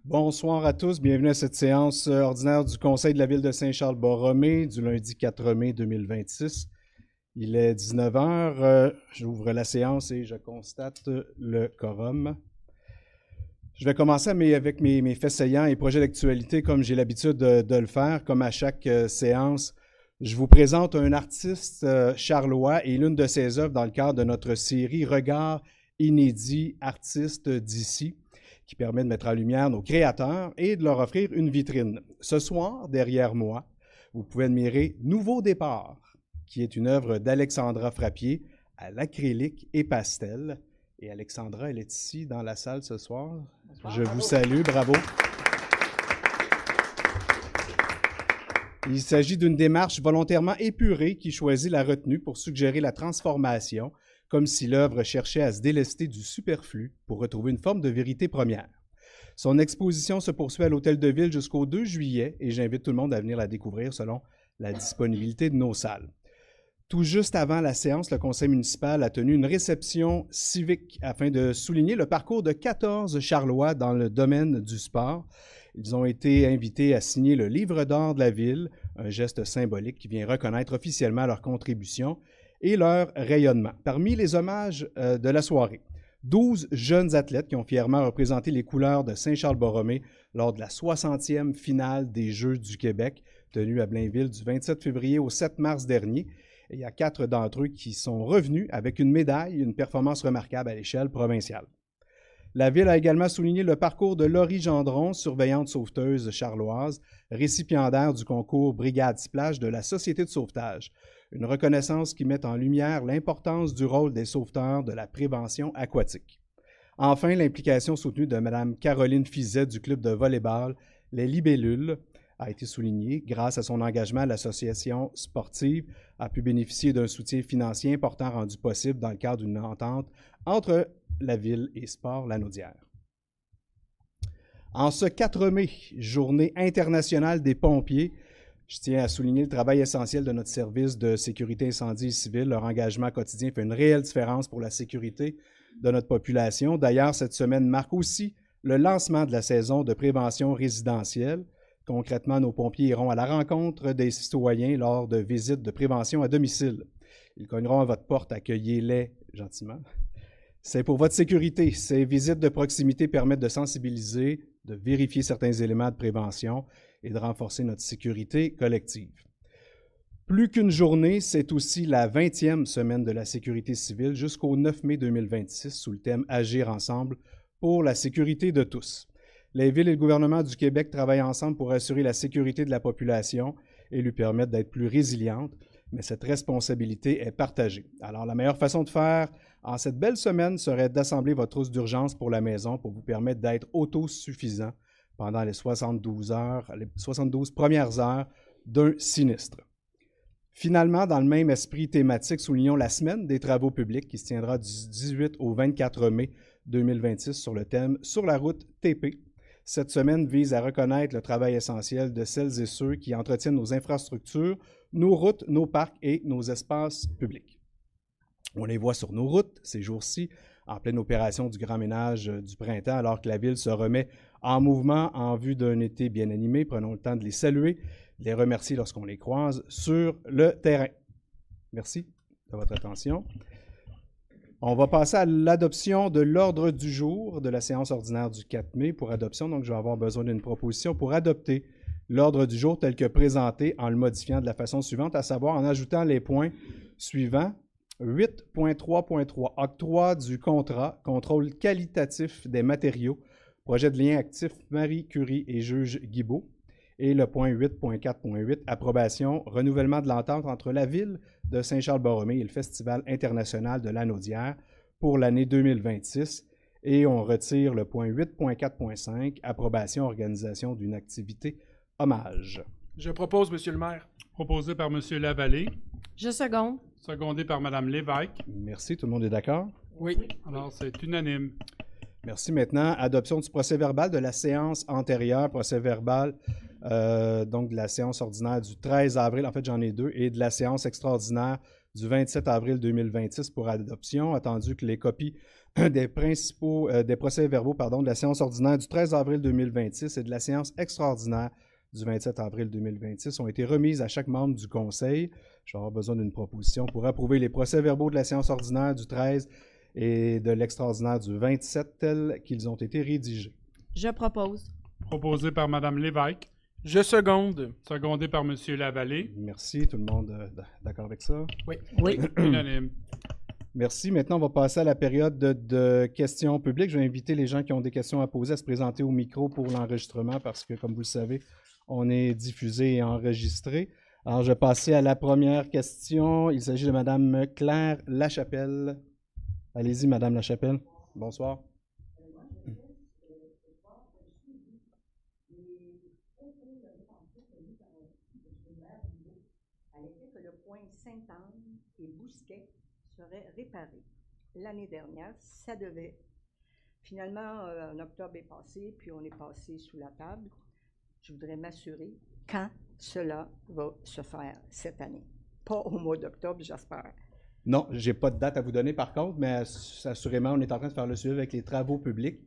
Bonsoir à tous, bienvenue à cette séance ordinaire du Conseil de la Ville de Saint-Charles-Borromée du lundi 4 mai 2026. Il est 19 heures, j'ouvre la séance et je constate le quorum. Je vais commencer avec mes faits saillants et projets d'actualité comme j'ai l'habitude de le faire, comme à chaque séance. Je vous présente un artiste charlois et l'une de ses œuvres dans le cadre de notre série Regards inédits artistes d'ici, qui permet de mettre en lumière nos créateurs et de leur offrir une vitrine. Ce soir, derrière moi, vous pouvez admirer Nouveau départ, qui est une œuvre d'Alexandra Frappier à l'acrylique et pastel. Et Alexandra, elle est ici dans la salle ce soir. Bonsoir, je vous salue, bravo. Il s'agit d'une démarche volontairement épurée qui choisit la retenue pour suggérer la transformation, comme si l'œuvre cherchait à se délester du superflu pour retrouver une forme de vérité première. Son exposition se poursuit à l'Hôtel de Ville jusqu'au 2 juillet et j'invite tout le monde à venir la découvrir selon la disponibilité de nos salles. Tout juste avant la séance, le conseil municipal a tenu une réception civique afin de souligner le parcours de 14 Charlois dans le domaine du sport. Ils ont été invités à signer le livre d'or de la ville, un geste symbolique qui vient reconnaître officiellement leur contribution et leur rayonnement. Parmi les hommages de la soirée, 12 jeunes athlètes qui ont fièrement représenté les couleurs de Saint-Charles-Borromée lors de la 60e finale des Jeux du Québec, tenue à Blainville du 27 février au 7 mars dernier. Et il y a 4 d'entre eux qui sont revenus avec une médaille, une performance remarquable à l'échelle provinciale. La Ville a également souligné le parcours de Laurie Gendron, surveillante sauveteuse charloise, récipiendaire du concours Brigade Splash de la Société de sauvetage. Une reconnaissance qui met en lumière l'importance du rôle des sauveteurs de la prévention aquatique. Enfin, l'implication soutenue de Mme Caroline Fizet du club de volleyball Les Libellules a été soulignée. Grâce à son engagement, l'association sportive a pu bénéficier d'un soutien financier important rendu possible dans le cadre d'une entente entre la Ville et Sport Lanaudière. En ce 4 mai, journée internationale des pompiers, je tiens à souligner le travail essentiel de notre service de sécurité incendie civile. Leur engagement quotidien fait une réelle différence pour la sécurité de notre population. D'ailleurs, cette semaine marque aussi le lancement de la saison de prévention résidentielle. Concrètement, nos pompiers iront à la rencontre des citoyens lors de visites de prévention à domicile. Ils cogneront à votre porte, accueillez-les gentiment. C'est pour votre sécurité. Ces visites de proximité permettent de sensibiliser, de vérifier certains éléments de prévention et de renforcer notre sécurité collective. Plus qu'une journée, c'est aussi la 20e semaine de la sécurité civile jusqu'au 9 mai 2026 sous le thème « Agir ensemble pour la sécurité de tous ». Les villes et le gouvernement du Québec travaillent ensemble pour assurer la sécurité de la population et lui permettre d'être plus résiliente, mais cette responsabilité est partagée. Alors, la meilleure façon de faire en cette belle semaine serait d'assembler votre trousse d'urgence pour la maison pour vous permettre d'être autosuffisant pendant les 72 premières heures d'un sinistre. Finalement, dans le même esprit thématique, soulignons la semaine des travaux publics qui se tiendra du 18 au 24 mai 2026 sur le thème « Sur la route TP ». Cette semaine vise à reconnaître le travail essentiel de celles et ceux qui entretiennent nos infrastructures, nos routes, nos parcs et nos espaces publics. On les voit sur nos routes ces jours-ci, en pleine opération du grand ménage du printemps, alors que la Ville se remet en mouvement en vue d'un été bien animé. Prenons le temps de les saluer, de les remercier lorsqu'on les croise sur le terrain. Merci de votre attention. On va passer à l'adoption de l'ordre du jour de la séance ordinaire du 4 mai pour adoption. Donc, je vais avoir besoin d'une proposition pour adopter l'ordre du jour tel que présenté en le modifiant de la façon suivante, à savoir en ajoutant les points suivants. 8.3.3, octroi du contrat, contrôle qualitatif des matériaux, projet de lien actif Marie Curie et juge Guibault. Et le point 8.4.8, approbation, renouvellement de l'entente entre la Ville de Saint-Charles-Borromée et le Festival international de Lanaudière pour l'année 2026. Et on retire le point 8.4.5, approbation, organisation d'une activité hommage. Je propose, Monsieur le maire. Proposé par M. Lavallée. Je seconde. Secondé par Mme Lévesque. Merci. Tout le monde est d'accord? Oui. Alors, c'est unanime. Merci. Maintenant, adoption du procès-verbal de la séance antérieure, procès-verbal donc de la séance ordinaire du 13 avril, en fait j'en ai deux, et de la séance extraordinaire du 27 avril 2026 pour adoption, attendu que les copies des procès-verbaux de la séance ordinaire du 13 avril 2026 et de la séance extraordinaire du 27 avril 2026 ont été remises à chaque membre du Conseil. Je vais avoir besoin d'une proposition pour approuver les procès-verbaux de la séance ordinaire du 13 et de l'extraordinaire du 27 tels qu'ils ont été rédigés. Je propose. Proposé par Mme Lévesque. Je seconde. Secondé par M. Lavallée. Merci. Tout le monde d'accord avec ça? Oui. Oui. Unanime. Merci. Maintenant, on va passer à la période de questions publiques. Je vais inviter les gens qui ont des questions à poser à se présenter au micro pour l'enregistrement parce que, comme vous le savez, on est diffusé et enregistré. Alors, je vais passer à la première question. Il s'agit de Mme Claire Lachapelle. Allez-y, Mme Lachapelle. Bonsoir. À l'effet que le point Sainte-Anne et Bousquet serait réparé. L'année dernière, ça devait. Finalement, en octobre est passé, puis on est passé sous la table. Je voudrais m'assurer quand cela va se faire cette année. Pas au mois d'octobre, j'espère. Non, je n'ai pas de date à vous donner par contre, mais assurément, on est en train de faire le suivi avec les travaux publics.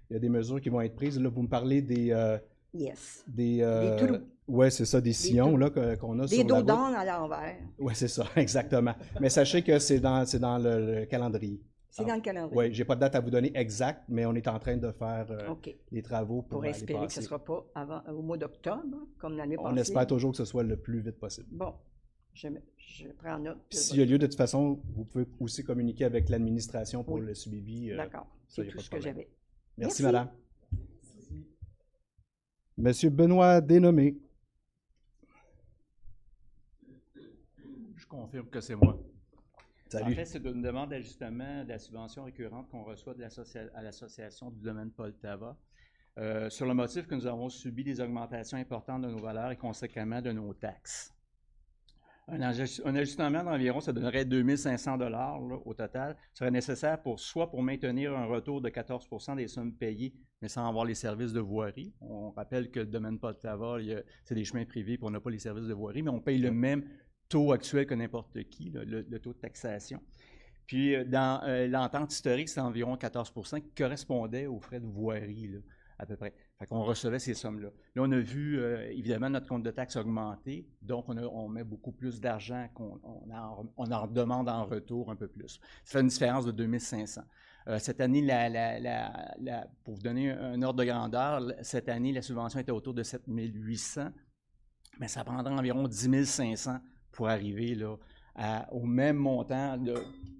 Il y a des mesures qui vont être prises. Là, vous me parlez des... Yes. Des trous. Oui, c'est ça, des sillons là, qu'on a Des sur la route. dos d'âne à l'envers. Oui, c'est ça, exactement. Mais sachez que c'est dans le calendrier. C'est dans le calendrier. Oui, je n'ai pas de date à vous donner exacte, mais on est en train de faire OK. les travaux pour Pour aller espérer que ce ne passer. sera pas au mois d'octobre, comme l'année passée. On espère toujours que ce soit le plus vite possible. Bon, je prends note. S'il y a lieu, de toute façon, vous pouvez aussi communiquer avec l'administration pour Oui. le suivi. D'accord, ça, c'est y a tout pas de ce que problème. j'avais. Merci, Merci. madame. Monsieur Benoît Dénommé. Je confirme que c'est moi. Salut. En fait, c'est une demande d'ajustement de la subvention récurrente qu'on reçoit à l'Association du domaine Poltava sur le motif que nous avons subi des augmentations importantes de nos valeurs et conséquemment de nos taxes. Un ajustement d'environ, ça donnerait 2 500 $ au total, serait nécessaire soit pour maintenir un retour de 14 % des sommes payées, mais sans avoir les services de voirie. On rappelle que le domaine Poltava, c'est des chemins privés, puis on n'a pas les services de voirie, mais on paye le même taux actuel que n'importe qui, le taux de taxation. Puis, dans l'entente historique, c'est environ 14 % qui correspondait aux frais de voirie, là, à peu près. Fait qu'on recevait ces sommes-là. Là, on a vu, évidemment, notre compte de taxes augmenter, donc on met beaucoup plus d'argent qu'on en demande en retour un peu plus. Ça fait une différence de 2 500. Cette année, pour vous donner un ordre de grandeur, cette année, la subvention était autour de 7 800, mais ça prendra environ 10 500 pour arriver là, au même montant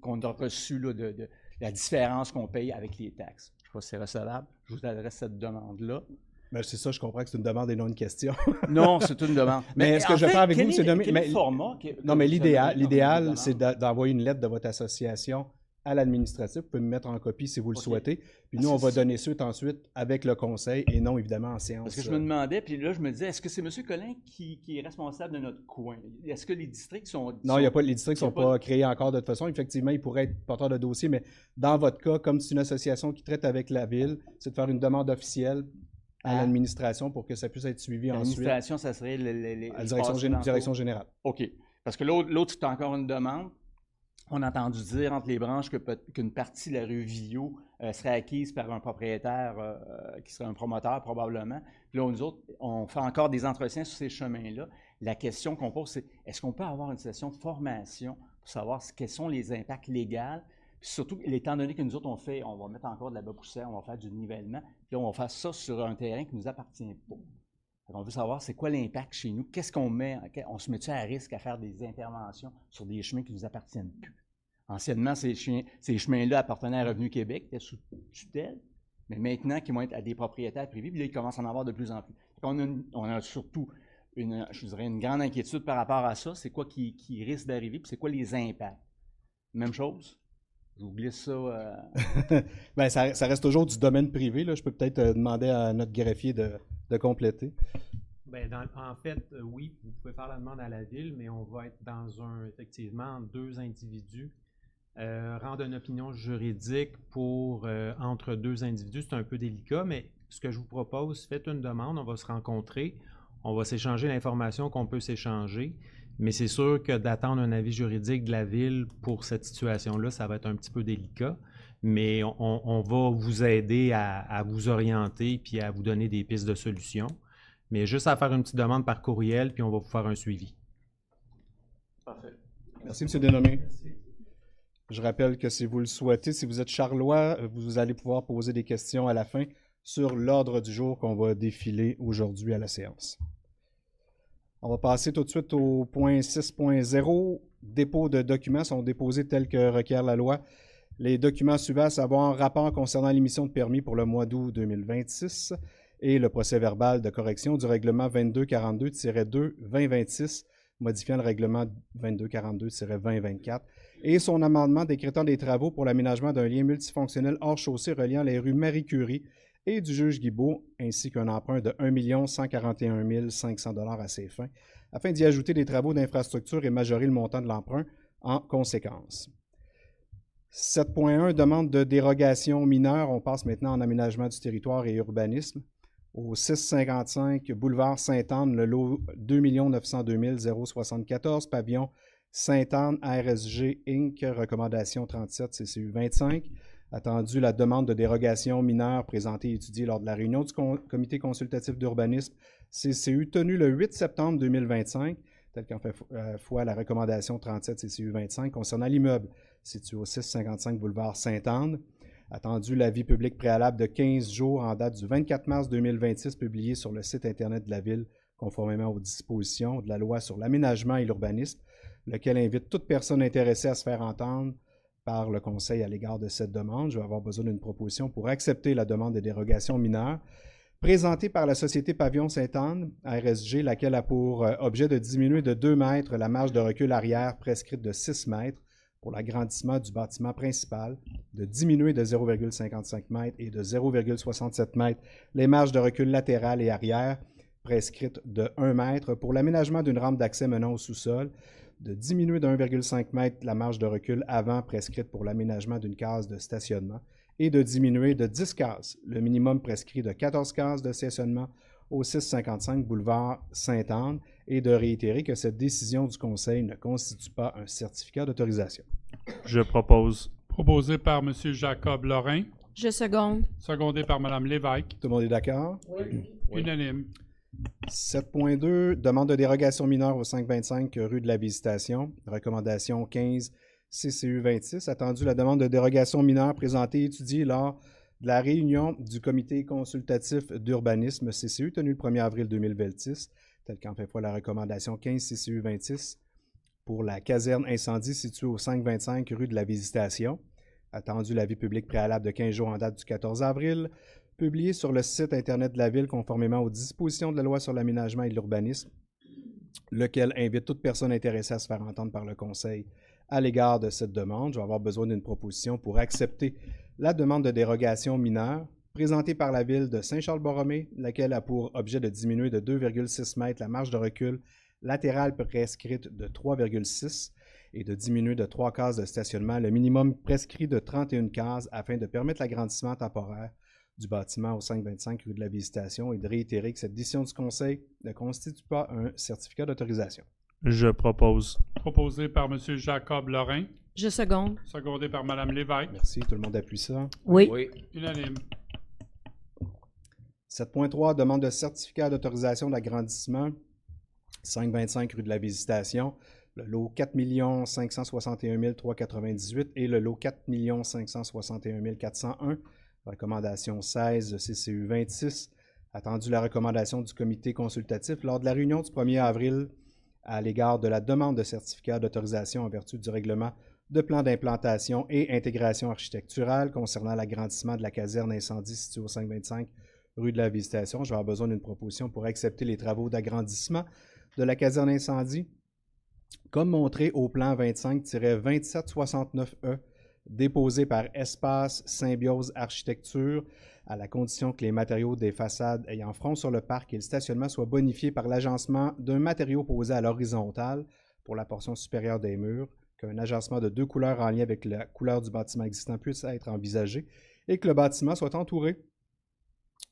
qu'on a reçu là, de la différence qu'on paye avec les taxes. Je ne sais pas si c'est recevable. Je vous adresse cette demande-là. Ben, c'est ça, je comprends que c'est une demande et non une question. Non, c'est une demande. Mais ce que je vais faire avec vous, c'est nommer... de... Quel format? Non, mais l'idéal, c'est d'envoyer une lettre de votre association à l'administratif. Vous pouvez me mettre en copie si vous le souhaitez. Puis nous, on va donner suite ensuite avec le conseil et non, évidemment, en séance. Parce que je me demandais, puis là, je me disais, est-ce que c'est M. Collin qui est responsable de notre coin? Est-ce que les districts sont... Non, il y a pas, les districts ne sont pas créés encore de toute façon. Effectivement, il pourrait être porteur de dossier, mais dans votre cas, comme c'est une association qui traite avec la ville, c'est de faire une demande officielle à l'administration pour que ça puisse être suivi ensuite. L'administration, ça serait la direction générale. OK. Parce que l'autre, c'est encore une demande. On a entendu dire entre les branches qu'une partie de la rue Villot serait acquise par un propriétaire qui serait un promoteur probablement. Puis là, nous autres, on fait encore des entretiens sur ces chemins-là. La question qu'on pose, c'est est-ce qu'on peut avoir une session de formation pour savoir quels sont les impacts légaux? Puis surtout, étant donné que nous autres, on va mettre encore de la baboussière, on va faire du nivellement. Puis là, on va faire ça sur un terrain qui ne nous appartient pas. On veut savoir c'est quoi l'impact chez nous, qu'est-ce qu'on met, on se met-tu à risque à faire des interventions sur des chemins qui ne nous appartiennent plus. Anciennement, ces chemins-là appartenaient à Revenu Québec, étaient sous tutelle, mais maintenant, qui vont être à des propriétaires privés, puis là, ils commencent à en avoir de plus en plus. On a surtout, je dirais, une grande inquiétude par rapport à ça, c'est quoi qui risque d'arriver, puis c'est quoi les impacts. Même chose. Je vous glisse ça. Bien, ça reste toujours du domaine privé. Là. Je peux peut-être demander à notre greffier de compléter. Bien, en fait, oui, vous pouvez faire la demande à la ville, mais on va être effectivement, deux individus. Rendre une opinion juridique entre deux individus, c'est un peu délicat, mais ce que je vous propose, faites une demande, on va se rencontrer, on va s'échanger l'information qu'on peut s'échanger. Mais c'est sûr que d'attendre un avis juridique de la ville pour cette situation-là, ça va être un petit peu délicat. mais on va vous aider à vous orienter puis à vous donner des pistes de solutions. Mais juste à faire une petite demande par courriel, puis on va vous faire un suivi. Parfait. Merci, M. Denomé. Je rappelle que si vous le souhaitez, si vous êtes charlois, vous allez pouvoir poser des questions à la fin sur l'ordre du jour qu'on va défiler aujourd'hui à la séance. On va passer tout de suite au point 6.0. Dépôt de documents sont déposés tels que requiert la loi. Les documents suivants, à savoir rapport concernant l'émission de permis pour le mois d'août 2026 et le procès-verbal de correction du règlement 2242-2-2026, modifiant le règlement 2242-2024, et son amendement décrétant des travaux pour l'aménagement d'un lien multifonctionnel hors chaussée reliant les rues Marie-Curie et du juge Guibault, ainsi qu'un emprunt de 1 141 500 $ à ces fins, afin d'y ajouter des travaux d'infrastructure et majorer le montant de l'emprunt en conséquence. 7.1, demande de dérogation mineure. On passe maintenant en aménagement du territoire et urbanisme. Au 655 boulevard Sainte-Anne, le lot 2 902 074, pavillon Sainte-Anne, RSG Inc., recommandation 37 CCU 25. Attendu la demande de dérogation mineure présentée et étudiée lors de la réunion du comité consultatif d'urbanisme CCU tenue le 8 septembre 2025, tel qu'en fait foi la recommandation 37 CCU 25 concernant l'immeuble situé au 655 boulevard Sainte-Anne. Attendu l'avis public préalable de 15 jours en date du 24 mars 2026, publié sur le site Internet de la Ville, conformément aux dispositions de la loi sur l'aménagement et l'urbanisme, lequel invite toute personne intéressée à se faire entendre par le Conseil à l'égard de cette demande. Je vais avoir besoin d'une proposition pour accepter la demande de dérogation mineure présentée par la Société Pavillon Sainte-Anne, RSG, laquelle a pour objet de diminuer de 2 mètres la marge de recul arrière prescrite de 6 mètres pour l'agrandissement du bâtiment principal, de diminuer de 0,55 mètres et de 0,67 mètres les marges de recul latérales et arrière prescrites de 1 mètre pour l'aménagement d'une rampe d'accès menant au sous-sol, de diminuer de 1,5 mètre la marge de recul avant prescrite pour l'aménagement d'une case de stationnement et de diminuer de 10 cases le minimum prescrit de 14 cases de stationnement au 655 boulevard Sainte-Anne et de réitérer que cette décision du Conseil ne constitue pas un certificat d'autorisation. Je propose. Proposé par M. Jacob Lorrain. Je seconde. Secondé par Mme Lévesque. Tout le monde est d'accord? Oui. Unanime. 7.2, demande de dérogation mineure au 525 rue de la Visitation. Recommandation 15 CCU 26. Attendu la demande de dérogation mineure présentée et étudiée lors de la réunion du comité consultatif d'urbanisme CCU tenue le 1er avril 2026, tel qu'en fait foi la recommandation 15 CCU 26 pour la caserne incendie située au 525 rue de la Visitation. Attendu l'avis public préalable de 15 jours en date du 14 avril, publié sur le site Internet de la Ville conformément aux dispositions de la loi sur l'aménagement et l'urbanisme, lequel invite toute personne intéressée à se faire entendre par le Conseil à l'égard de cette demande. Je vais avoir besoin d'une proposition pour accepter la demande de dérogation mineure présentée par la Ville de Saint-Charles-Borromée, laquelle a pour objet de diminuer de 2,6 mètres la marge de recul latérale prescrite de 3,6 et de diminuer de 3 cases de stationnement le minimum prescrit de 31 cases afin de permettre l'agrandissement temporaire du bâtiment au 525 rue de la Visitation et de réitérer que cette décision du Conseil ne constitue pas un certificat d'autorisation. Je propose. Proposé par M. Jacob Lorrain. Je seconde. Secondé par Mme Lévesque. Merci, tout le monde appuie ça. Oui. Unanime. 7.3, demande de certificat d'autorisation d'agrandissement, 525 rue de la Visitation, le lot 4 561 398 et le lot 4 561 401, recommandation 16 CCU 26, attendu la recommandation du comité consultatif lors de la réunion du 1er avril à l'égard de la demande de certificat d'autorisation en vertu du règlement de plan d'implantation et intégration architecturale concernant l'agrandissement de la caserne incendie située au 525 rue de la Visitation. Je vais avoir besoin d'une proposition pour accepter les travaux d'agrandissement de la caserne incendie, comme montré au plan 25-2769E, déposé par Espace Symbiose Architecture, à la condition que les matériaux des façades ayant front sur le parc et le stationnement soient bonifiés par l'agencement d'un matériau posé à l'horizontale pour la portion supérieure des murs, qu'un agencement de 2 couleurs en lien avec la couleur du bâtiment existant puisse être envisagé et que le bâtiment soit entouré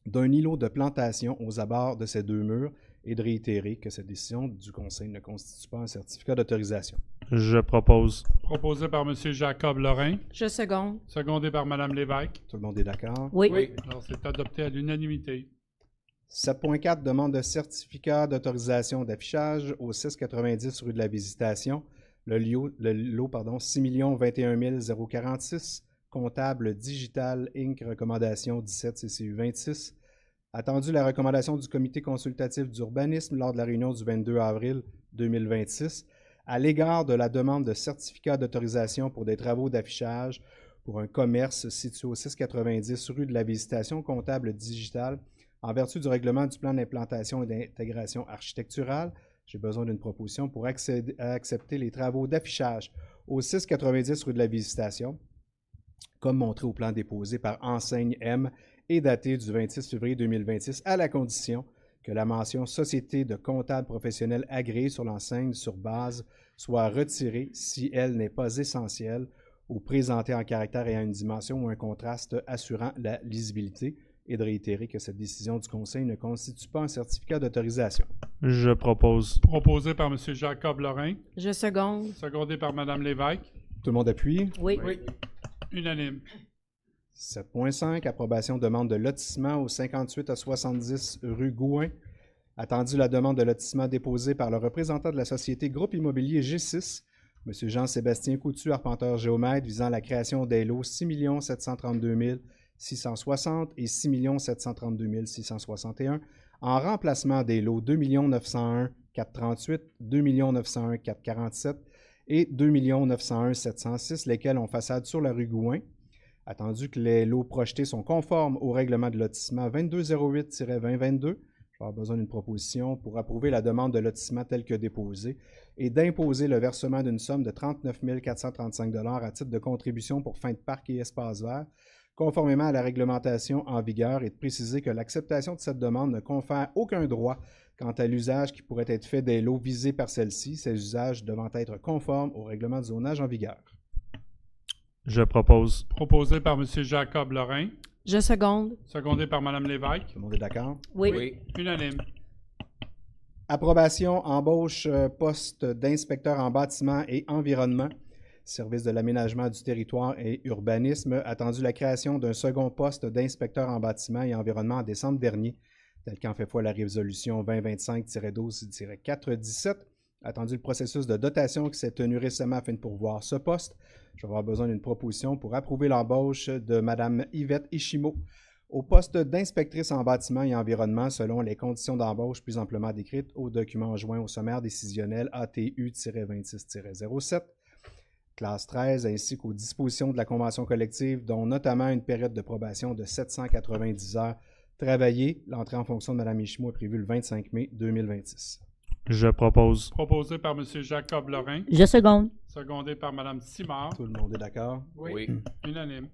d'un îlot de plantation aux abords de ces 2 murs et de réitérer que cette décision du Conseil ne constitue pas un certificat d'autorisation. Je propose. Proposé par M. Jacob Lorrain, Je seconde. secondé par Mme Lévesque. Tout le monde est d'accord? Oui. Alors, c'est adopté à l'unanimité. 7.4, demande de certificat d'autorisation d'affichage au 690 rue de la Visitation. Le lot 6 021 046, comptable digital Inc. recommandation 17 CCU 26. Attendu la recommandation du comité consultatif d'urbanisme lors de la réunion du 22 avril 2026 à l'égard de la demande de certificat d'autorisation pour des travaux d'affichage pour un commerce situé au 690 rue de la Visitation, comptable digital, en vertu du règlement du plan d'implantation et d'intégration architecturale. J'ai besoin d'une proposition pour accepter les travaux d'affichage au 690 rue de la Visitation, comme montré au plan déposé par Enseigne M et daté du 26 février 2026, à la condition que la mention « Société de comptables professionnels agréés sur l'enseigne sur base » soit retirée si elle n'est pas essentielle ou présentée en caractère et à une dimension ou un contraste assurant la lisibilité, et de réitérer que cette décision du Conseil ne constitue pas un certificat d'autorisation. Je propose. Proposé par M. Jacob Lorrain, Je seconde. secondé par Mme Lévesque. Tout le monde appuie? Oui. Unanime. 7.5, approbation demande de lotissement au 58 à 70 rue Gouin. Attendu la demande de lotissement déposée par le représentant de la société Groupe Immobilier G6, M. Jean-Sébastien Coutu, arpenteur géomètre, visant la création des lots 6 732 660 et 6 732 661 en remplacement des lots 2 901 438, 2 901 447 et 2 901 706, lesquels ont façade sur la rue Gouin. Attendu que les lots projetés sont conformes au règlement de lotissement 2208-2022, je vais avoir besoin d'une proposition pour approuver la demande de lotissement telle que déposée et d'imposer le versement d'une somme de 39 435 $ à titre de contribution pour fin de parc et espace vert, conformément à la réglementation en vigueur, et de préciser que l'acceptation de cette demande ne confère aucun droit quant à l'usage qui pourrait être fait des lots visés par celle-ci, ces usages devant être conformes au règlement de zonage en vigueur. Je propose. Proposé par M. Jacob Lorrain, Je seconde. secondé par Mme Lévesque. Tout le monde est d'accord? Oui. Unanime. Approbation, embauche, poste d'inspecteur en bâtiment et environnement, service de l'aménagement du territoire et urbanisme, attendu la création d'un second poste d'inspecteur en bâtiment et environnement en décembre dernier, tel qu'en fait foi la résolution 2025-12-417. Attendu le processus de dotation qui s'est tenu récemment afin de pourvoir ce poste. Je vais avoir besoin d'une proposition pour approuver l'embauche de Mme Yvette Ishimo au poste d'inspectrice en bâtiment et environnement selon les conditions d'embauche plus amplement décrites au document joint au sommaire décisionnel ATU-26-07, classe 13, ainsi qu'aux dispositions de la convention collective, dont notamment une période de probation de 790 heures travaillées. L'entrée en fonction de Mme Ishimo est prévue le 25 mai 2026. Je propose. Proposé par M. Jacob Lorrain, Je seconde. secondé par Mme Simard. Tout le monde est d'accord? Unanime.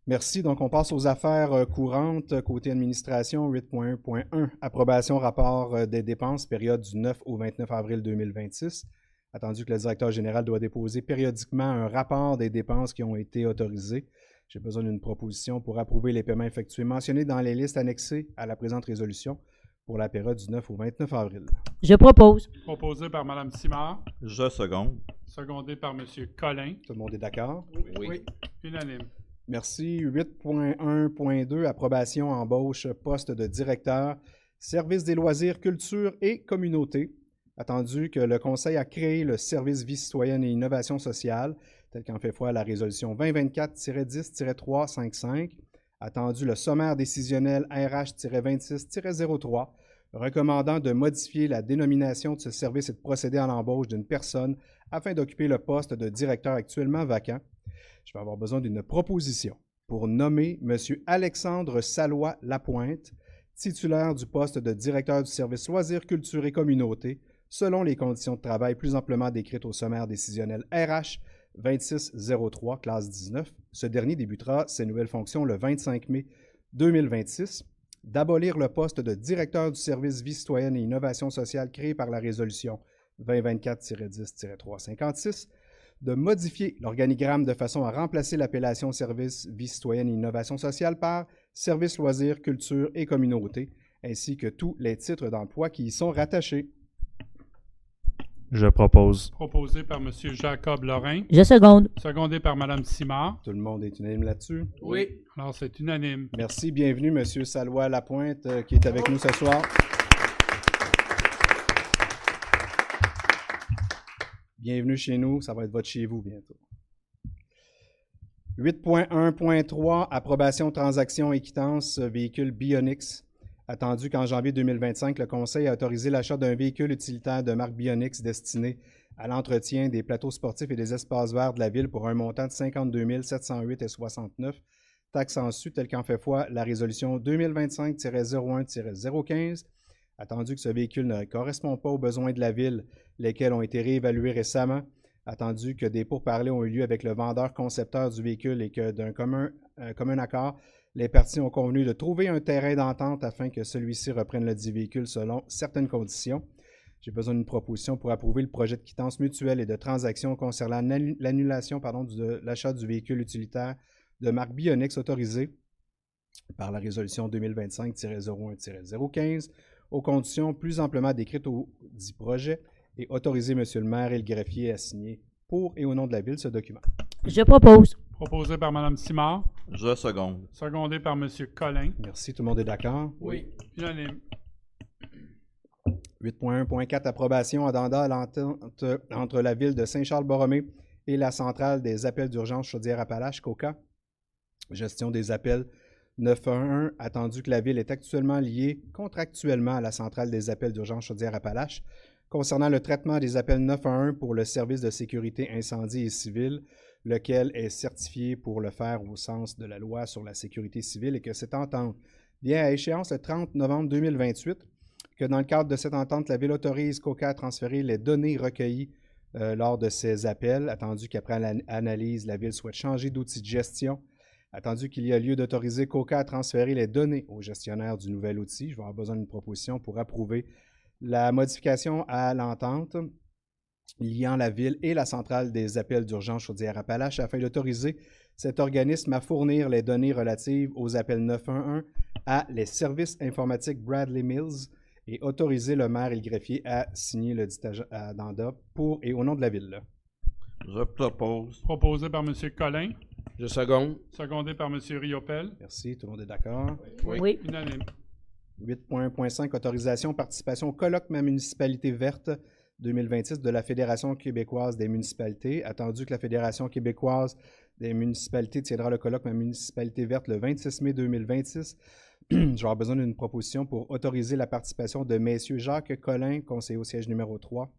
Merci. Donc, on passe aux affaires courantes. Côté administration, 8.1.1. Approbation rapport des dépenses, période du 9 au 29 avril 2026. Attendu que le directeur général doit déposer périodiquement un rapport des dépenses qui ont été autorisées. J'ai besoin d'une proposition pour approuver les paiements effectués mentionnés dans les listes annexées à la présente résolution pour la période du 9 au 29 avril. Je propose. Proposé par Mme Simard, Je seconde. secondé par M. Collin. Tout le monde est d'accord? Unanime. Merci. 8.1.2, approbation, embauche, poste de directeur, service des loisirs, culture et communauté. Attendu que le Conseil a créé le service vie citoyenne et innovation sociale, tel qu'en fait foi la résolution 2024-10-355. Attendu le sommaire décisionnel RH-26-03, recommandant de modifier la dénomination de ce service et de procéder à l'embauche d'une personne afin d'occuper le poste de directeur actuellement vacant. Je vais avoir besoin d'une proposition pour nommer M. Alexandre Salois-Lapointe, titulaire du poste de directeur du service loisirs, culture et communauté, selon les conditions de travail plus amplement décrites au sommaire décisionnel RH 2603, classe 19. Ce dernier débutera ses nouvelles fonctions le 25 mai 2026. D'abolir le poste de directeur du service vie citoyenne et innovation sociale créé par la résolution 2024-10-356, de modifier l'organigramme de façon à remplacer l'appellation service vie citoyenne et innovation sociale par service loisirs, culture et communauté, ainsi que tous les titres d'emploi qui y sont rattachés. Je propose. Proposé par M. Jacob Lorrain. Je seconde. Secondé par Mme Simard. Tout le monde est unanime là-dessus? Oui. Alors, c'est unanime. Merci, bienvenue, M. Salois Lapointe, qui est avec nous ce soir. Bienvenue chez nous, ça va être votre chez vous bientôt. 8.1.3, approbation, transaction et quittance, véhicule Bionix. Attendu qu'en janvier 2025, le Conseil a autorisé l'achat d'un véhicule utilitaire de marque Bionix destiné à l'entretien des plateaux sportifs et des espaces verts de la Ville pour un montant de 52 708,69 $, taxes en su, tel qu'en fait foi la résolution 2025-01-015. Attendu que ce véhicule ne correspond pas aux besoins de la Ville, lesquels ont été réévalués récemment, attendu que des pourparlers ont eu lieu avec le vendeur concepteur du véhicule et que d'un commun accord, les parties ont convenu de trouver un terrain d'entente afin que celui-ci reprenne le dit véhicule selon certaines conditions. J'ai besoin d'une proposition pour approuver le projet de quittance mutuelle et de transaction concernant l'annulation de l'achat du véhicule utilitaire de marque Bionix autorisé par la résolution 2025-01-015 aux conditions plus amplement décrites au dit projet et autoriser M. le maire et le greffier à signer pour et au nom de la Ville ce document. Je propose. Proposé par Mme Simard. Je seconde. Secondé par M. Collin. Merci, tout le monde est d'accord? Oui. Unanime. 8.1.4, approbation addenda à l'entente entre la Ville de Saint-Charles-Borromée et la Centrale des appels d'urgence Chaudière-Appalaches, COCA. Gestion des appels 911, attendu que la Ville est actuellement liée contractuellement à la Centrale des appels d'urgence Chaudière-Appalaches concernant le traitement des appels 911 pour le service de sécurité incendie et civile, lequel est certifié pour le faire au sens de la loi sur la sécurité civile et que cette entente vient à échéance le 30 novembre 2028, que dans le cadre de cette entente, la Ville autorise COCA à transférer les données recueillies lors de ces appels, attendu qu'après l'analyse, la Ville souhaite changer d'outil de gestion, attendu qu'il y a lieu d'autoriser COCA à transférer les données au gestionnaire du nouvel outil. Je vais avoir besoin d'une proposition pour approuver la modification à l'entente liant la Ville et la Centrale des appels d'urgence Chaudière-Appalaches afin d'autoriser cet organisme à fournir les données relatives aux appels 911 à les services informatiques Bradley Mills et autoriser le maire et le greffier à signer le dit addenda pour et au nom de la Ville. Je propose. Proposé par M. Collin. Je seconde. Secondé par M. Riopel. Merci, tout le monde est d'accord? Oui. Unanime. 8.1.5, autorisation, participation au colloque Ma municipalité verte 2026 de la Fédération québécoise des municipalités. Attendu que la Fédération québécoise des municipalités tiendra le colloque Ma municipalité verte le 26 mai 2026, je vais avoir besoin d'une proposition pour autoriser la participation de messieurs Jacques Collin, conseiller au siège numéro 3,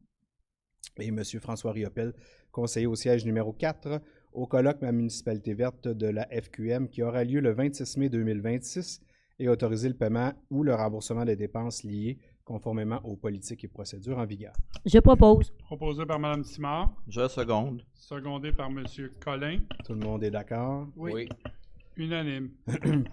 et M. François Riopel, conseiller au siège numéro 4, au colloque Ma municipalité verte de la FQM qui aura lieu le 26 mai 2026 et autoriser le paiement ou le remboursement des dépenses liées conformément aux politiques et procédures en vigueur. Je propose. Proposé par Mme Simard. Je seconde. Secondé par M. Collin. Tout le monde est d'accord? Oui. Unanime.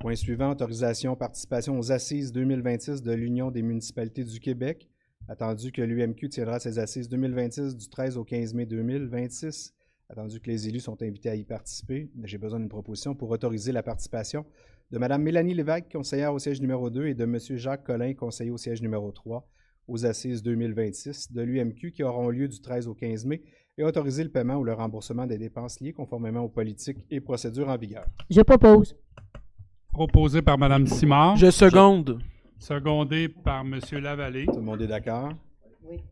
Point suivant, autorisation, participation aux assises 2026 de l'Union des municipalités du Québec. Attendu que l'UMQ tiendra ses assises 2026 du 13 au 15 mai 2026. Attendu que les élus sont invités à y participer, j'ai besoin d'une proposition pour autoriser la participation de Mme Mélanie Lévesque, conseillère au siège numéro 2, et de M. Jacques Collin, conseiller au siège numéro 3, aux assises 2026 de l'UMQ qui auront lieu du 13 au 15 mai et autoriser le paiement ou le remboursement des dépenses liées conformément aux politiques et procédures en vigueur. Je propose. Proposé par Mme Simard. Je seconde. Secondé par M. Lavallée. Tout le monde est d'accord? Oui.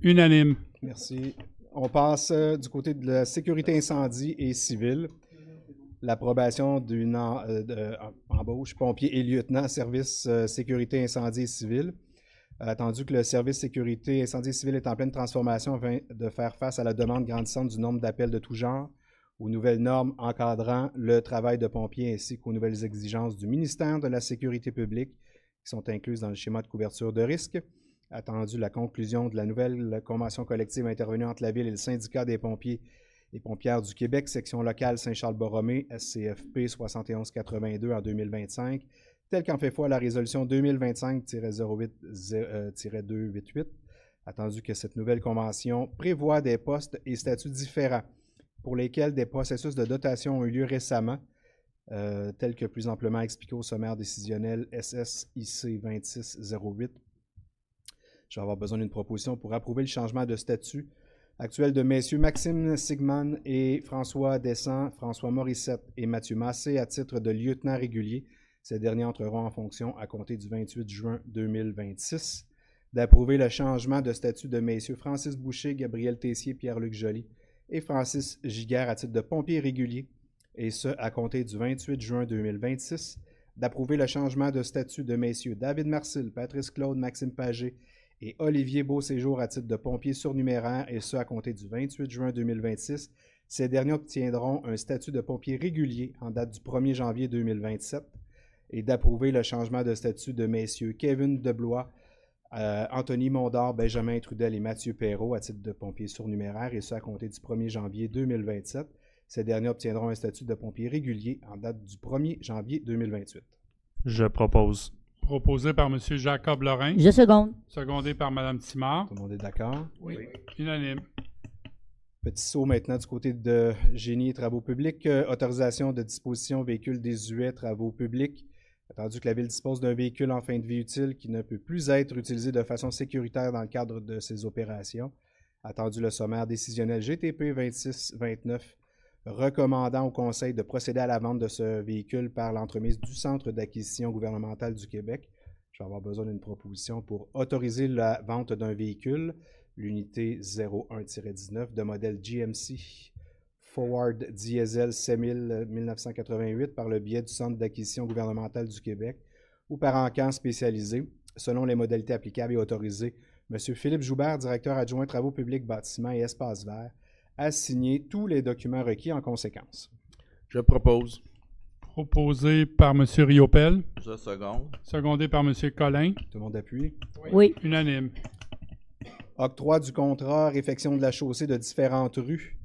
Unanime. Merci. On passe du côté de la sécurité incendie et civile. L'approbation d'une embauche pompier et lieutenant service sécurité incendie et civile. Attendu que le service sécurité incendie et civile est en pleine transformation afin de faire face à la demande grandissante du nombre d'appels de tout genre, aux nouvelles normes encadrant le travail de pompiers ainsi qu'aux nouvelles exigences du ministère de la Sécurité publique qui sont incluses dans le schéma de couverture de risque. Attendu la conclusion de la nouvelle convention collective intervenue entre la Ville et le syndicat des pompiers et pompières du Québec, section locale Saint-Charles-Borromée, SCFP 7182 en 2025, tel qu'en fait foi la résolution 2025-08-288. Attendu que cette nouvelle convention prévoit des postes et statuts différents pour lesquels des processus de dotation ont eu lieu récemment, tels que plus amplement expliqué au sommaire décisionnel SSIC 2608. Je vais avoir besoin d'une proposition pour approuver le changement de statut actuel de messieurs Maxime Sigman et François Descamps, François Morissette et Mathieu Massé à titre de lieutenant régulier. Ces derniers entreront en fonction à compter du 28 juin 2026. D'approuver le changement de statut de messieurs Francis Boucher, Gabriel Tessier, Pierre-Luc Joly et Francis Giguère à titre de pompiers réguliers, et ce, à compter du 28 juin 2026. D'approuver le changement de statut de messieurs David Marcil, Patrice Claude, Maxime Pagé et Olivier Beauséjour à titre de pompiers surnuméraires, et ce, à compter du 28 juin 2026. Ces derniers obtiendront un statut de pompier régulier en date du 1er janvier 2027. Et d'approuver le changement de statut de messieurs Kevin Deblois, Anthony Mondor, Benjamin Trudel et Mathieu Perrault à titre de pompiers surnuméraires, et ce, à compter du 1er janvier 2027. Ces derniers obtiendront un statut de pompier régulier en date du 1er janvier 2028. Je propose. Proposé par M. Jacob Lorrain. Je seconde. Secondé par Mme Simard. Tout le monde est d'accord? Oui. Unanime. Petit saut maintenant du côté de Génie et Travaux publics. Autorisation de disposition véhicule désuet travaux publics. Attendu que la Ville dispose d'un véhicule en fin de vie utile qui ne peut plus être utilisé de façon sécuritaire dans le cadre de ses opérations. Attendu le sommaire décisionnel GTP 2629 recommandant au Conseil de procéder à la vente de ce véhicule par l'entremise du Centre d'acquisition gouvernementale du Québec. Je vais avoir besoin d'une proposition pour autoriser la vente d'un véhicule, l'unité 01-19 de modèle GMC Forward Diesel 6000 1988 par le biais du Centre d'acquisition gouvernementale du Québec ou par encan spécialisé, selon les modalités applicables, et autoriser M. Philippe Joubert, directeur adjoint Travaux publics, bâtiments et espaces verts, à signer tous les documents requis en conséquence. Je propose. Proposé par M. Riopel. Je seconde. Secondé par M. Collin. Tout le monde appuie. Oui. Unanime. Octroi du contrat, réfection de la chaussée de différentes rues,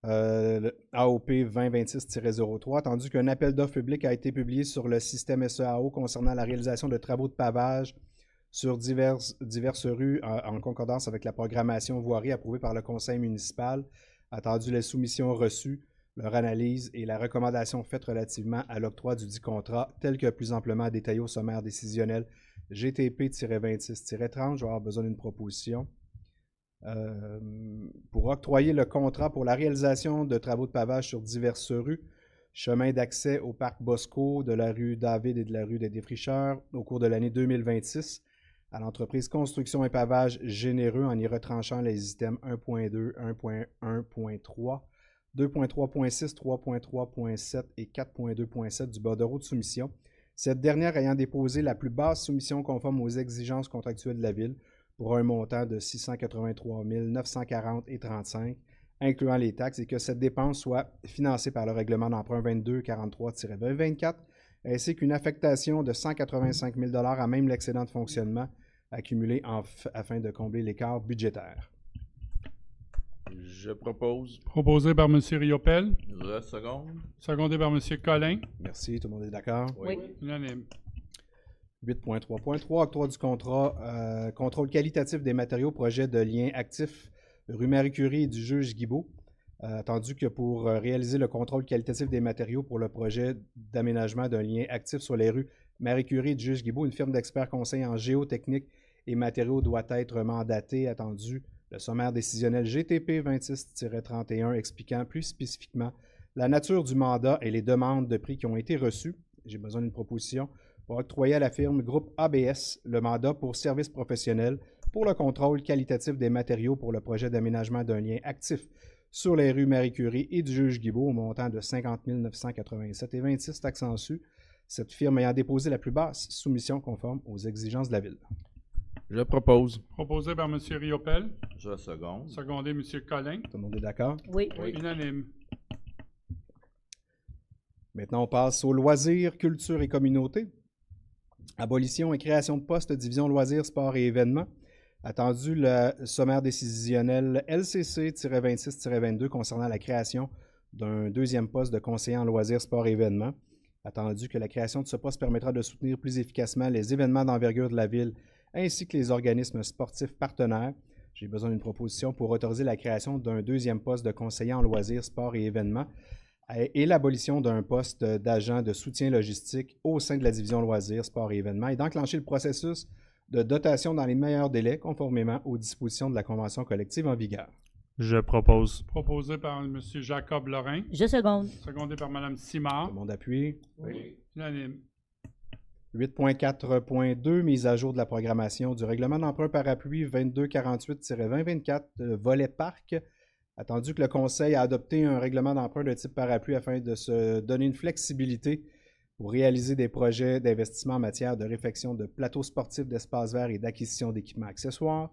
AOP 2026-03, attendu qu'un appel d'offres public a été publié sur le système SEAO concernant la réalisation de travaux de pavage sur diverses rues en concordance avec la programmation voirie approuvée par le conseil municipal. Attendu les soumissions reçues, leur analyse et la recommandation faite relativement à l'octroi du dit contrat, tel que plus amplement détaillé au sommaire décisionnel GTP-26-30. Je vais avoir besoin d'une proposition pour octroyer le contrat pour la réalisation de travaux de pavage sur diverses rues, chemin d'accès au parc Bosco de la rue David et de la rue des Défricheurs au cours de l'année 2026 à l'entreprise Construction et Pavage Généreux en y retranchant les items 1.2, 1.1.3, 2.3.6, 3.3.7 et 4.2.7 du bordereau de soumission, cette dernière ayant déposé la plus basse soumission conforme aux exigences contractuelles de la Ville pour un montant de 683 940,35 incluant les taxes, et que cette dépense soit financée par le règlement d'emprunt 2243-2024, ainsi qu'une affectation de 185 000 à même l'excédent de fonctionnement accumulé afin de combler l'écart budgétaire. Je propose. Proposé par M. Riopel. Je seconde. Secondé par M. Collin. Merci, tout le monde est d'accord? Oui. Unanime. 8.3.3, octroi du contrat, contrôle qualitatif des matériaux, projet de lien actif, rue Marie-Curie et du juge Guibault. Attendu que pour réaliser le contrôle qualitatif des matériaux pour le projet d'aménagement d'un lien actif sur les rues Marie-Curie et du juge Guibault, une firme d'experts conseils en géotechnique et matériaux doit être mandatée. Attendu le sommaire décisionnel GTP 26-31 expliquant plus spécifiquement la nature du mandat et les demandes de prix qui ont été reçues. J'ai besoin d'une proposition pour octroyer à la firme Groupe ABS le mandat pour service professionnel pour le contrôle qualitatif des matériaux pour le projet d'aménagement d'un lien actif sur les rues Marie-Curie et du juge Guibault au montant de 50 987,26 taxes en su, cette firme ayant déposé la plus basse soumission conforme aux exigences de la Ville. Je propose. Proposé par M. Riopel. Je seconde. Secondé M. Collin. Tout le monde est d'accord? Oui. Unanime. Maintenant, on passe aux loisirs, culture et communauté. Abolition et création de postes, division loisirs, sport et événements. Attendu le sommaire décisionnel LCC-26-22 concernant la création d'un deuxième poste de conseiller en loisirs, sport et événements. Attendu que la création de ce poste permettra de soutenir plus efficacement les événements d'envergure de la Ville ainsi que les organismes sportifs partenaires. J'ai besoin d'une proposition pour autoriser la création d'un deuxième poste de conseiller en loisirs, sport et événements et l'abolition d'un poste d'agent de soutien logistique au sein de la division loisirs, sport et événements et d'enclencher le processus de dotation dans les meilleurs délais, conformément aux dispositions de la Convention collective en vigueur. Je propose. Proposé par M. Jacob Lorrain, Je seconde. secondé par Mme Tout Simard. le monde appuie. Unanime. 8.4.2, mise à jour de la programmation du règlement d'emprunt par appui 2248-2024, volet parc. Attendu que le Conseil a adopté un règlement d'emprunt de type parapluie afin de se donner une flexibilité pour réaliser des projets d'investissement en matière de réfection de plateaux sportifs, d'espaces verts et d'acquisition d'équipements accessoires.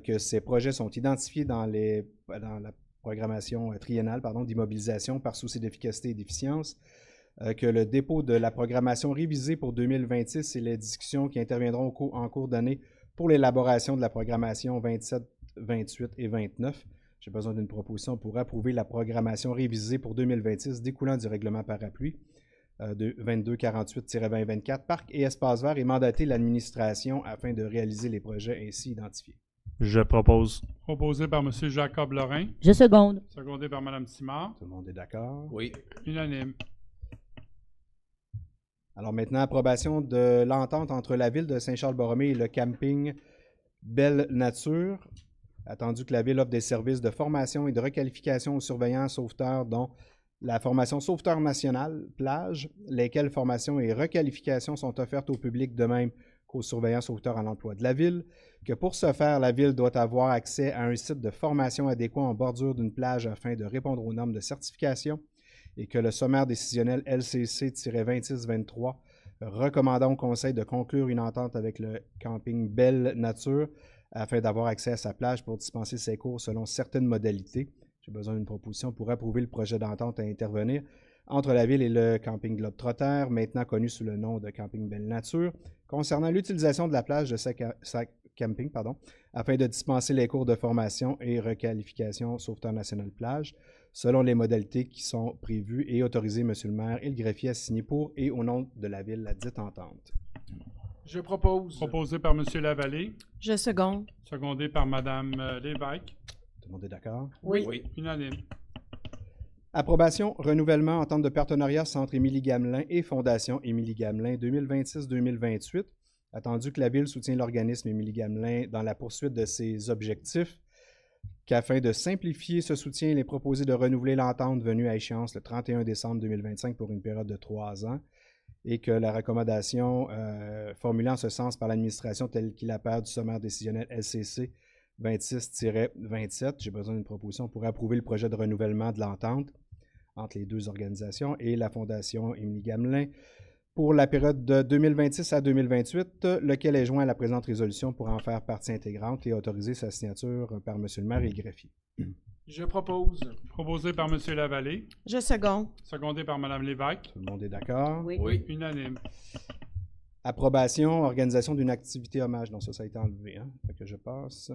Que ces projets sont identifiés dans la programmation triennale d'immobilisation par souci d'efficacité et d'efficience. Que le dépôt de la programmation révisée pour 2026 et les discussions qui interviendront en cours d'année pour l'élaboration de la programmation 27, 28 et 29. J'ai besoin d'une proposition pour approuver la programmation révisée pour 2026 découlant du règlement parapluie de 2248-2024, parc et espaces verts et mandater l'administration afin de réaliser les projets ainsi identifiés. Je propose. Proposé par M. Jacob Lorrain, Je seconde. secondé par Mme Simard. Tout le monde est d'accord? Oui. Unanime. Alors maintenant, approbation de l'entente entre la Ville de Saint-Charles-Borromée et le camping Belle Nature. Attendu que la Ville offre des services de formation et de requalification aux surveillants sauveteurs, dont la formation sauveteur national plage, lesquelles formations et requalifications sont offertes au public de même qu'aux surveillants sauveteurs à l'emploi de la Ville, que pour ce faire, la Ville doit avoir accès à un site de formation adéquat en bordure d'une plage afin de répondre aux normes de certification, et que le sommaire décisionnel LCC-2623 recommandant au Conseil de conclure une entente avec le camping Belle Nature afin d'avoir accès à sa plage pour dispenser ses cours selon certaines modalités. J'ai besoin d'une proposition pour approuver le projet d'entente à intervenir entre la Ville et le camping Globe-Trotter, maintenant connu sous le nom de camping Belle Nature, concernant l'utilisation de la plage de sa camping, afin de dispenser les cours de formation et requalification sauveteur national plage, selon les modalités qui sont prévues et autorisées, M. le maire et le greffier à signer pour et au nom de la Ville la dite entente. Je propose. Proposé par M. Lavallée, Je seconde. secondé par Mme Lévesque. Tout le monde est d'accord? Oui. Unanime. Approbation, renouvellement, entente de partenariat entre Émilie-Gamelin et Fondation Émilie-Gamelin 2026-2028. Attendu que la Ville soutient l'organisme Émilie-Gamelin dans la poursuite de ses objectifs, qu'afin de simplifier ce soutien, il est proposé de renouveler l'entente venue à échéance le 31 décembre 2025 pour une période de 3 ans et que la recommandation formulée en ce sens par l'administration telle qu'il apparaît du sommaire décisionnel LCC 26-27, j'ai besoin d'une proposition pour approuver le projet de renouvellement de l'entente entre les deux organisations et la Fondation Émilie-Gamelin pour la période de 2026 à 2028, lequel est joint à la présente résolution pour en faire partie intégrante et autoriser sa signature par M. le maire et le greffier. Je propose. Proposé par M. Lavallée, Je seconde. secondé par Mme Lévesque. Tout le monde est d'accord? Oui. Unanime. Approbation, organisation d'une activité hommage. Non, ça a été enlevé. Fait que je passe.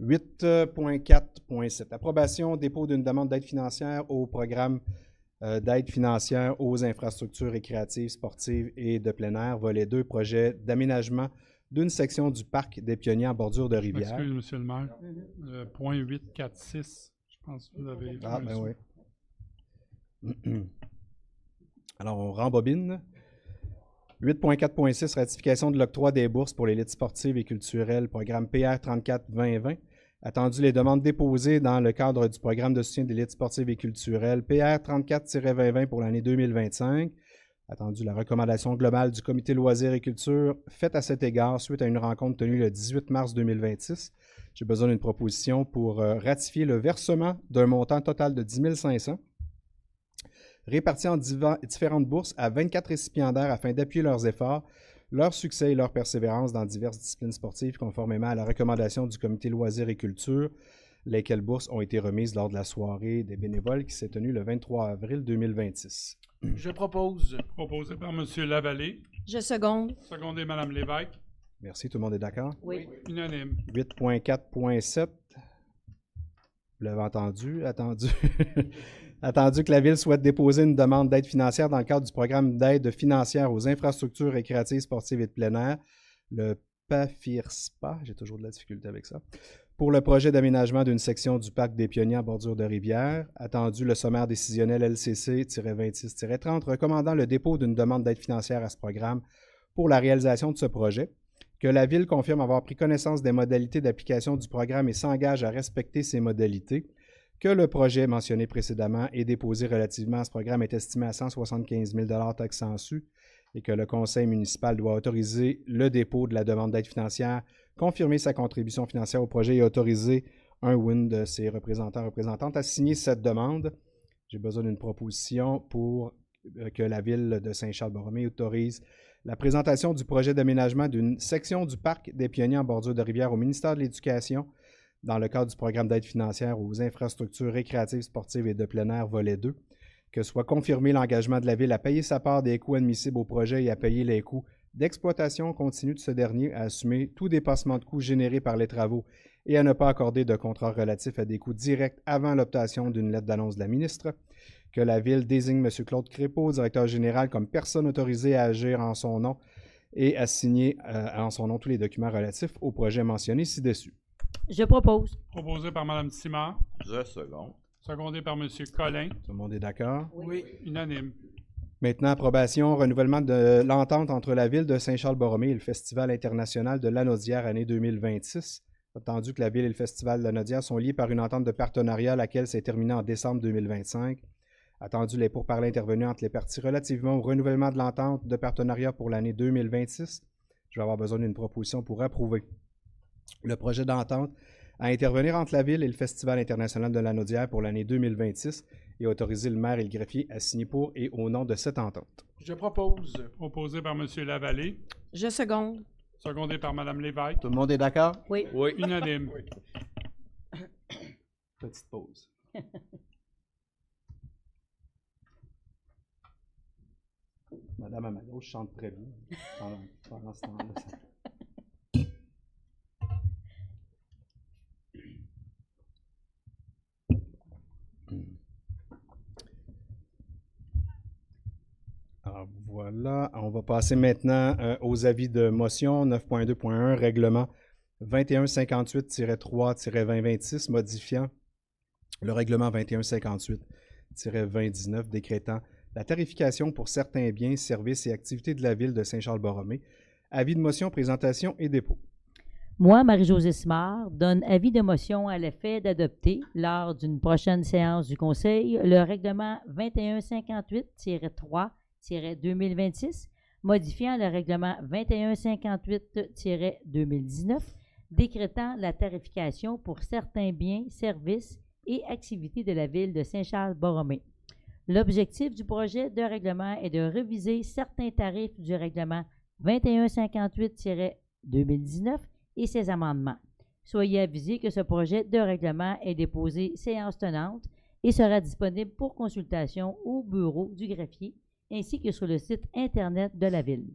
8.4.7. Approbation, dépôt d'une demande d'aide financière au programme d'aide financière aux infrastructures récréatives, sportives et de plein air, volet 2, projet d'aménagement d'une section du parc des Pionniers en bordure de rivière. Excusez, Monsieur le maire. Point 846, je pense que vous avez... Ah, ben oui. Alors, on rembobine. 8.4.6, ratification de l'octroi des bourses pour l'élite sportive et culturelle, programme PR 34-2020. Attendu les demandes déposées dans le cadre du programme de soutien d'élite sportive et culturelle PR 34-2020 pour l'année 2025. Attendu la recommandation globale du Comité loisirs et culture faite à cet égard suite à une rencontre tenue le 18 mars 2026. J'ai besoin d'une proposition pour ratifier le versement d'un montant total de 10 500 répartis en différentes bourses à 24 récipiendaires afin d'appuyer leurs efforts, leur succès et leur persévérance dans diverses disciplines sportives conformément à la recommandation du Comité loisirs et culture, lesquelles bourses ont été remises lors de la soirée des bénévoles qui s'est tenue le 23 avril 2026. Je propose. Proposé par M. Lavallée, Je seconde. secondé Mme Lévesque. Merci, tout le monde est d'accord? Oui. Unanime. 8.4.7. Vous l'avez entendu, attendu. Attendu que la Ville souhaite déposer une demande d'aide financière dans le cadre du programme d'aide financière aux infrastructures récréatives, sportives et de plein air, le PAFIRSPA, j'ai toujours de la difficulté avec ça, pour le projet d'aménagement d'une section du parc des Pionniers en bordure de rivière. Attendu le sommaire décisionnel LCC-26-30 recommandant le dépôt d'une demande d'aide financière à ce programme pour la réalisation de ce projet, que la Ville confirme avoir pris connaissance des modalités d'application du programme et s'engage à respecter ces modalités, que le projet mentionné précédemment et déposé relativement à ce programme est estimé à 175 000 taxes en su et que le conseil municipal doit autoriser le dépôt de la demande d'aide financière, confirmer sa contribution financière au projet et autoriser un ou une de ses représentantes à signer cette demande. J'ai besoin d'une proposition pour que la Ville de Saint-Charles-Borromée autorise la présentation du projet d'aménagement d'une section du parc des Pionniers en bordure de rivière au ministère de l'Éducation dans le cadre du programme d'aide financière aux infrastructures récréatives, sportives et de plein air, volet 2, que soit confirmé l'engagement de la Ville à payer sa part des coûts admissibles au projet et à payer les coûts d'exploitation continue de ce dernier, à assumer tout dépassement de coûts générés par les travaux et à ne pas accorder de contrat relatif à des coûts directs avant l'obtention d'une lettre d'annonce de la ministre, que la Ville désigne M. Claude Crépeau, directeur général, comme personne autorisée à agir en son nom et à signer en son nom tous les documents relatifs au projet mentionné ci-dessus. Je propose. Proposé par Mme Simard. Je seconde. Secondé par M. Collin. Tout le monde est d'accord? Oui. Unanime. Maintenant, approbation, renouvellement de l'entente entre la Ville de Saint-Charles-Borromée et le Festival international de l'Anaudière année 2026. Attendu que la Ville et le Festival de l'Anaudière sont liés par une entente de partenariat, laquelle s'est terminée en décembre 2025. Attendu les pourparlers intervenus entre les parties relativement au renouvellement de l'entente de partenariat pour l'année 2026. Je vais avoir besoin d'une proposition pour approuver le projet d'entente à intervenir entre la Ville et le Festival international de l'Anaudière pour l'année 2026 et autoriser le maire et le greffier à signer pour et au nom de cette entente. Je propose. Proposé par M. Lavallée. Je seconde. Secondé par Mme Lévesque. Tout le monde est d'accord? Oui. Oui. Unanime. Petite pause. Madame à ma gauche chante très bien pendant ce temps-là. Alors voilà, on va passer maintenant aux avis de motion 9.2.1, règlement 2158-3-2026, modifiant le règlement 2158-2019, décrétant la tarification pour certains biens, services et activités de la Ville de Saint-Charles-Borromée. Avis de motion, présentation et dépôt. Moi, Marie-Josée Simard, donne avis de motion à l'effet d'adopter, lors d'une prochaine séance du Conseil, le règlement 2158-3-2026, modifiant le règlement 2158-2019, décrétant la tarification pour certains biens, services et activités de la Ville de Saint-Charles-Borromée. L'objectif du projet de règlement est de réviser certains tarifs du règlement 2158-2019 et ses amendements. Soyez avisés que ce projet de règlement est déposé séance tenante et sera disponible pour consultation au bureau du greffier ainsi que sur le site Internet de la Ville.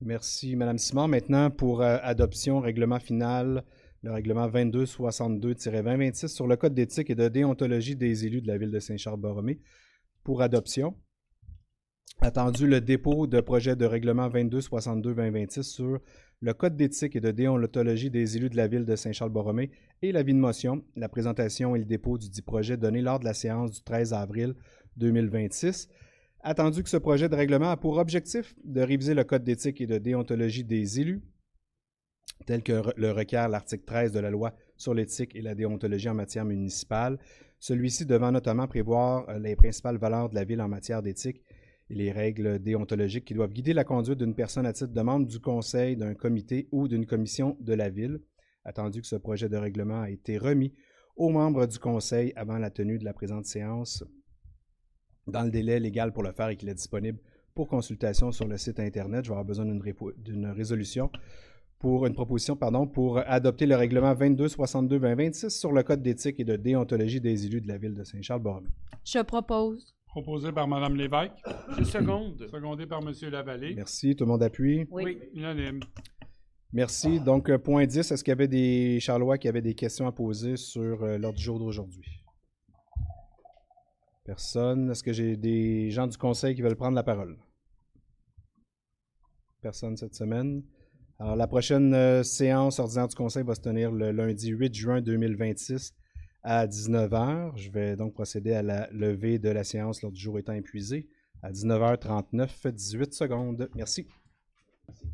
Merci, Mme Simard. Maintenant, pour adoption, règlement final, le règlement 2262-2026 sur le Code d'éthique et de déontologie des élus de la Ville de Saint-Charles-Borromée. Pour adoption, attendu le dépôt de projet de règlement 2262-2026 sur le Code d'éthique et de déontologie des élus de la Ville de Saint-Charles-Borromée et l'avis de motion, la présentation et le dépôt du dit projet donné lors de la séance du 13 avril 2026. Attendu que ce projet de règlement a pour objectif de réviser le Code d'éthique et de déontologie des élus, tel que le requiert l'article 13 de la loi sur l'éthique et la déontologie en matière municipale, celui-ci devant notamment prévoir les principales valeurs de la Ville en matière d'éthique et les règles déontologiques qui doivent guider la conduite d'une personne à titre de membre du conseil, d'un comité ou d'une commission de la Ville, attendu que ce projet de règlement a été remis aux membres du conseil avant la tenue de la présente séance dans le délai légal pour le faire et qu'il est disponible pour consultation sur le site Internet. Je vais avoir besoin d'une résolution pour une proposition pour adopter le règlement 2262-2026 sur le Code d'éthique et de déontologie des élus de la Ville de Saint-Charles-Borromée. Je propose. Proposé par Mme Lévesque. Je seconde. Secondé par M. Lavallée. Merci. Tout le monde appuie? Oui. Unanime. Merci. Donc, point 10, est-ce qu'il y avait des Charlois qui avaient des questions à poser sur l'ordre du jour d'aujourd'hui? Personne. Est-ce que j'ai des gens du conseil qui veulent prendre la parole? Personne cette semaine. Alors, la prochaine séance ordinaire du conseil va se tenir le lundi 8 juin 2026 à 19h. Je vais donc procéder à la levée de la séance, l'ordre du jour étant épuisé, à 19h39, 18 secondes. Merci. Merci.